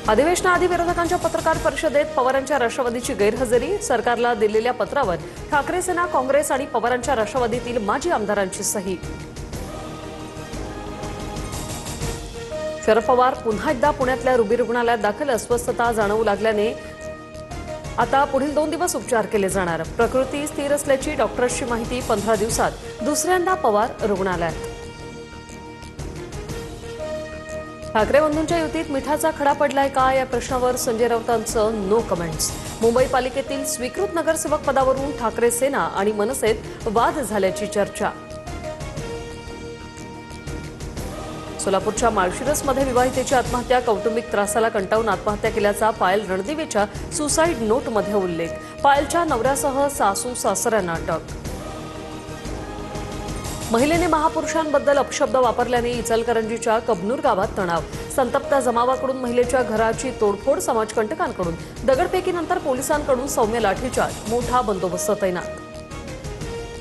अधिवेशनाआधी विरोधकांच्या पत्रकार परिषदेत पवारांच्या राष्ट्रवादीची गैरहजेरी, सरकारला दिलेल्या पत्रावर ठाकरे सेना, काँग्रेस आणि पवारांच्या राष्ट्रवादीतील माजी आमदारांची सही. शरद पवार पुन्हा एकदा पुण्यातल्या रुबी रुग्णालयात दाखल. अस्वस्थता जाणवू लागल्याने आता पुढील 2 दिवस उपचार केले जाणार. प्रकृती स्थिर असल्याची डॉक्टर्सची माहिती. 15 दिवसात दुसऱ्यांदा पवार रुग्णालयात. ठाकरे बंधूंच्या युतीत मिठाचा खडा पडलाय का या प्रश्नावर संजय राऊतांचं नो कमेंट्स. मुंबई पालिकेतील स्वीकृत नगरसेवक पदावरून ठाकरे सेना आणि मनसेत वाद झाल्याची चर्चा. सोलापूरच्या माळशिरसमध्ये विवाहितेची आत्महत्या. कौटुंबिक त्रासाला कंटाळून आत्महत्या केल्याचा पायल रणदिवेच्या सुसाईड नोटमध्ये उल्लेख. पायलच्या नवऱ्यासह सासू सासऱ्यांना अटक. महिलेने महापुरुषांबद्दल अपशब्द वापरल्याने इचलकरंजीच्या कबनूर गावात तणाव. संतप्त जमावाकडून महिलेच्या घराची तोडफोड. समाजकंटकांकडून दगडफेकीनंतर पोलिसांकडून सौम्य लाठीचार्ज. मोठा बंदोबस्त तैनात.